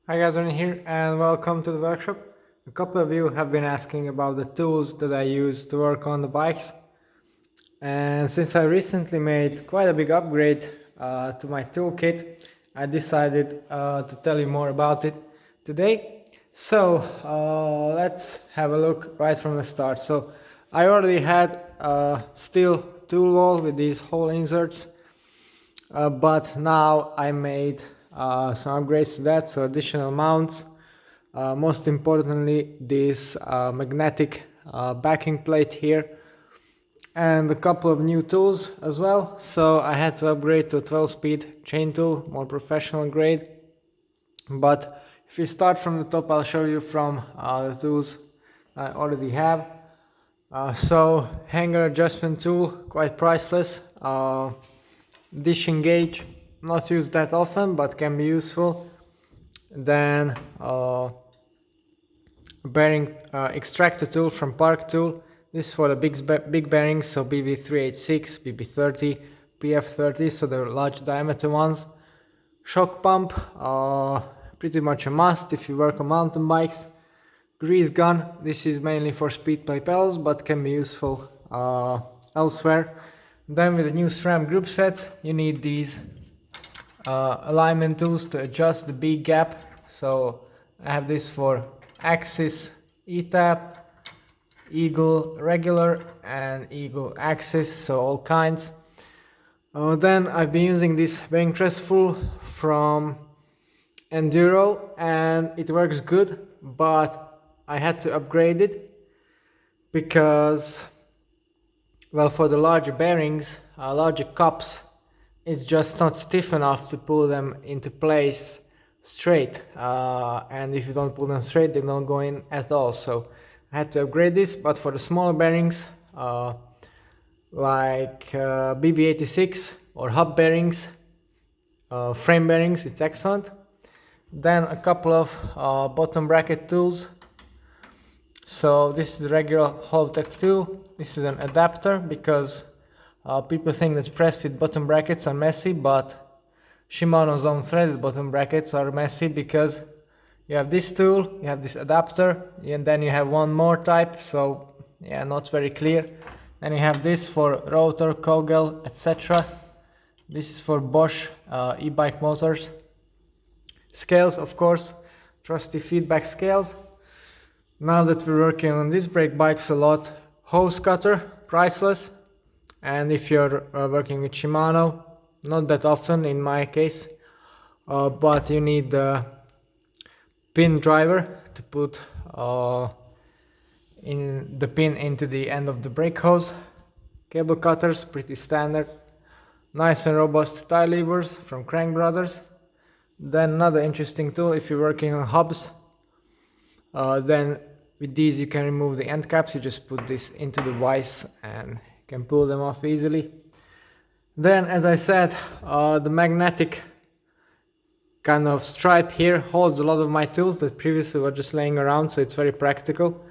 Hi guys, Ronnie here and welcome to the workshop. A couple of you have been asking about the tools that I use to work on the bikes, and since I recently made quite a big upgrade to my toolkit, I decided to tell you more about it today. So let's have a look right from the start. So I already had a steel tool wall with these hole inserts, but now I made some upgrades to that, so additional mounts. Most importantly, this magnetic backing plate here, and a couple of new tools as well. So I had to upgrade to a 12-speed chain tool, more professional grade. But if you start from the top, I'll show you from the tools I already have. So hanger adjustment tool, quite priceless. Dishing gauge, not used that often but can be useful. Then bearing extractor tool from Park Tool. This is for the big bearings, so BB386, BB30, PF30, so the large diameter ones. Shock pump, pretty much a must if you work on mountain bikes. Grease gun, this is mainly for speed plate pedals but can be useful elsewhere. Then with the new SRAM group sets, you need these alignment tools to adjust the B gap. So I have this for axis ETAP, Eagle regular and Eagle axis, so all kinds. Then I've been using this bearing truss spool from Enduro and it works good, but I had to upgrade it because, well, for the larger bearings, larger cups, it's just not stiff enough to pull them into place straight, and if you don't pull them straight they don't go in at all. So I had to upgrade this, but for the smaller bearings like BB86 or hub bearings, frame bearings, it's excellent. Then a couple of bottom bracket tools. So this is the regular Holotech tool. This is an adapter because people think that press fit bottom brackets are messy, but Shimano's own threaded bottom brackets are messy because you have this tool, you have this adapter, and then you have one more type, so yeah, not very clear. Then you have this for rotor, Kogel, etc. This is for Bosch e-bike motors. Scales, of course, trusty feedback scales. Now that we're working on these brake bikes a lot, hose cutter, priceless. And if you're working with Shimano, not that often in my case, but you need the pin driver to put in the pin into the end of the brake hose. Cable cutters, pretty standard. Nice and robust tie levers from Crank Brothers. Then another interesting tool if you're working on hubs. Then with these you can remove the end caps. You just put this into the vise and you can pull them off easily. Then, as I said, the magnetic kind of stripe here holds a lot of my tools that previously were just laying around, so it's very practical.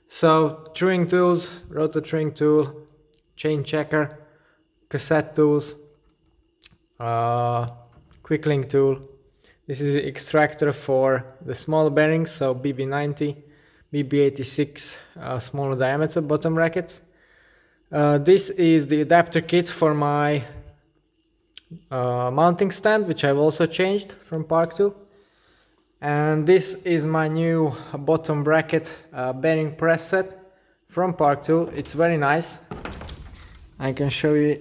So truing tools, rotor truing tool, chain checker, cassette tools, quick link tool. This is the extractor for the small bearings, so BB90, BB86, smaller diameter bottom brackets. This is the adapter kit for my mounting stand, which I've also changed from Park Tool. And this is my new bottom bracket bearing press set from Park Tool. It's very nice. I can show you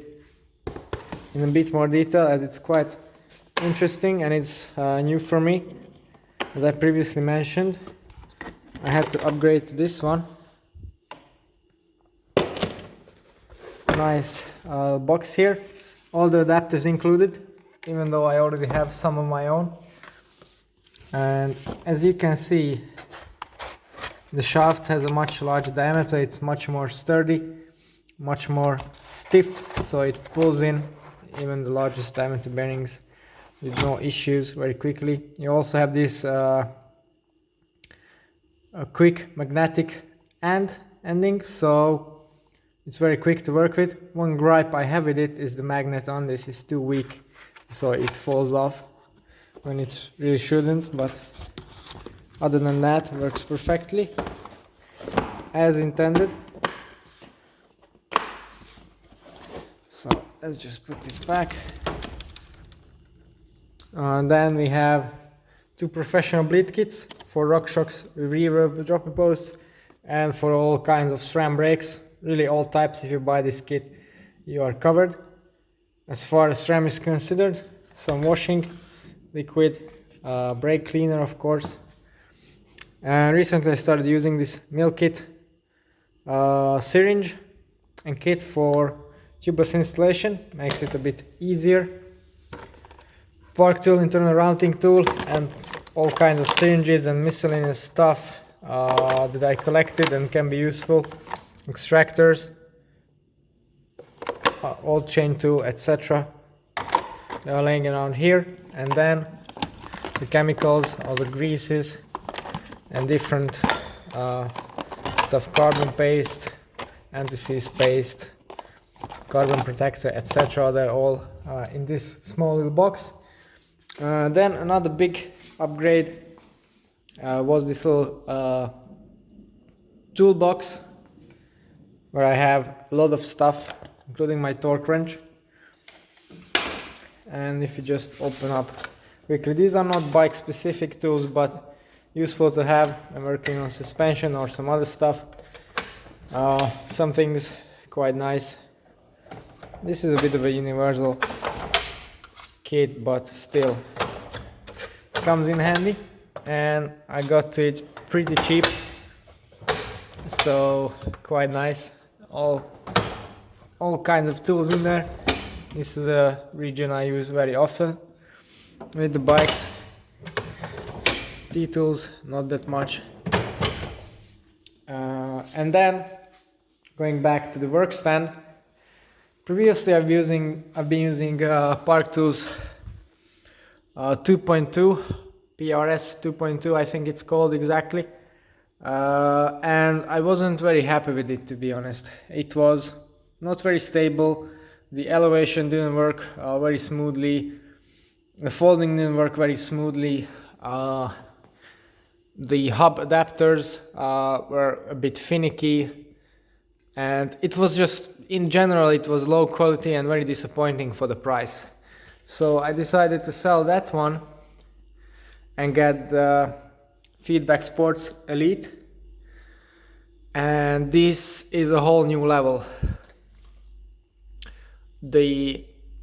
in a bit more detail as it's quite interesting and it's new for me. As I previously mentioned, I had to upgrade to this one. Nice box here, all the adapters included, even though I already have some of my own. And as you can see, the shaft has a much larger diameter. It's much more sturdy, much more stiff, so it pulls in even the largest diameter bearings with no issues very quickly. You also have this a quick magnetic ending, so it's very quick to work with. One gripe I have with it is the magnet on this is too weak, so it falls off when it really shouldn't, but Other than that, works perfectly as intended. So let's just put this back. Then we have two professional bleed kits for RockShox reverb dropper posts and for all kinds of SRAM brakes. Really all types. If you buy this kit, you are covered. As far as SRAM is considered, some washing liquid, brake cleaner of course. And recently I started using this meal kit syringe and kit for tubeless installation. Makes it a bit easier. Park tool, internal routing tool, and all kinds of syringes and miscellaneous stuff that I collected and can be useful. Extractors, old chain tool, etc. They are laying around here. And then the chemicals, all the greases and different stuff, carbon paste, anti-seize paste, carbon protector, etc. They're all in this small little box. Then another big upgrade was this little toolbox where I have a lot of stuff, including my torque wrench. And if you just open up quickly, these are not bike specific tools but useful to have when working on suspension or some other stuff. Some things quite nice. This is a bit of a universal kit, but still comes in handy, and I got it pretty cheap, so quite nice. All kinds of tools in there. This is a region I use very often with the bikes. T-tools, not that much. And then going back to the work stand. Previously I've been using Park Tools 2.2, PRS 2.2 I think it's called exactly, and I wasn't very happy with it, to be honest. It was not very stable, the elevation didn't work very smoothly, the folding didn't work very smoothly, the hub adapters were a bit finicky, and it was just, in general, it was low quality and very disappointing for the price. So I decided to sell that one and get the Feedback Sports Elite. And this is a whole new level.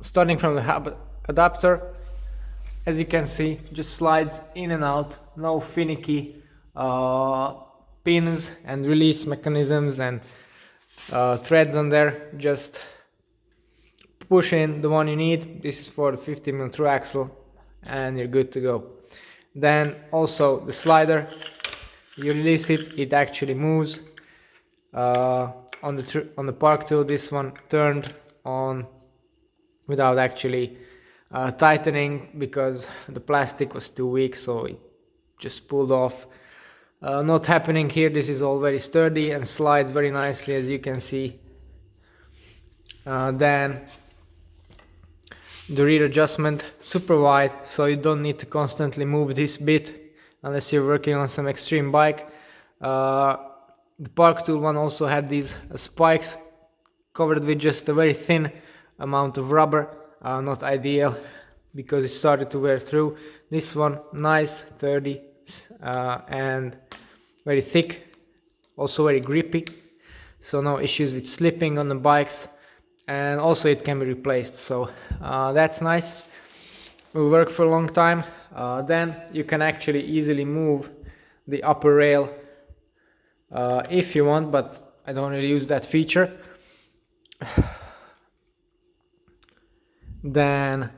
Starting from the hub adapter, as you can see, just slides in and out, no finicky pins and release mechanisms and threads on there. Just push in the one you need. This is for the 50mm through axle and you're good to go. Then also the slider, you release it, it actually moves. On the Park Tool, this one turned on without actually tightening because the plastic was too weak, so it just pulled off. Not happening here. This is all very sturdy and slides very nicely, as you can see. Then the rear adjustment, super wide, so you don't need to constantly move this bit unless you're working on some extreme bike. The Park Tool one also had these spikes covered with just a very thin amount of rubber, not ideal because it started to wear through. This one, nice, sturdy, and very thick, also very grippy, so no issues with slipping on the bikes, and also it can be replaced, so that's nice, will work for a long time. Then you can actually easily move the upper rail if you want, but I don't really use that feature. Then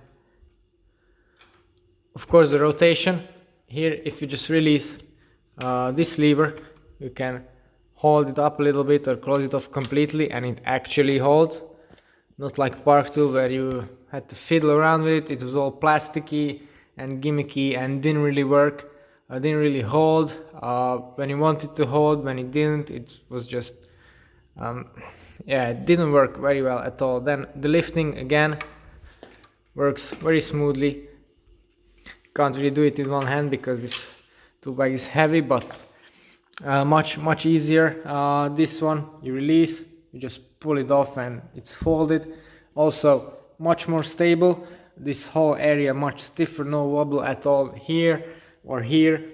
of course the rotation. Here, if you just release this lever, you can hold it up a little bit or close it off completely and it actually holds. Not like Park Tool where you had to fiddle around with it. It was all plasticky and gimmicky and didn't really work, didn't really hold. When you wanted to hold, when it didn't, it was just, yeah, it didn't work very well at all. Then the lifting again works very smoothly. Can't really do it in one hand because Tool bag is heavy, but much easier. This one you release, you just pull it off and it's folded. Also much more stable. This whole area much stiffer, no wobble at all here or here.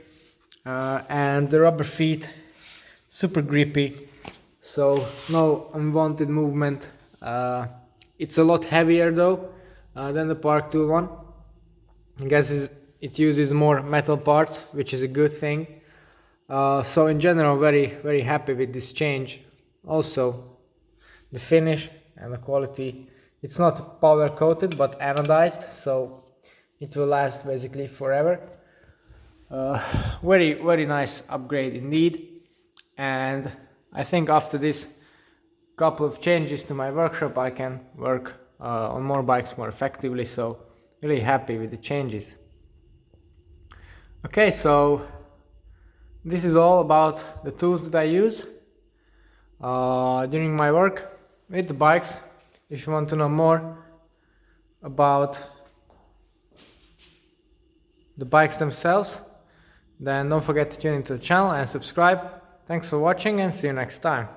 And the rubber feet super grippy, so no unwanted movement. It's a lot heavier though than the Park Tool one. I guess it uses more metal parts, which is a good thing. So in general, very happy with this change. Also the finish and the quality, it's not powder coated but anodized, so it will last basically forever. Very nice upgrade indeed. And I think after this couple of changes to my workshop I can work on more bikes more effectively, so really happy with the changes. Okay, so this is all about the tools that I use during my work with the bikes. If you want to know more about the bikes themselves, then don't forget to tune into the channel and subscribe. Thanks for watching and see you next time.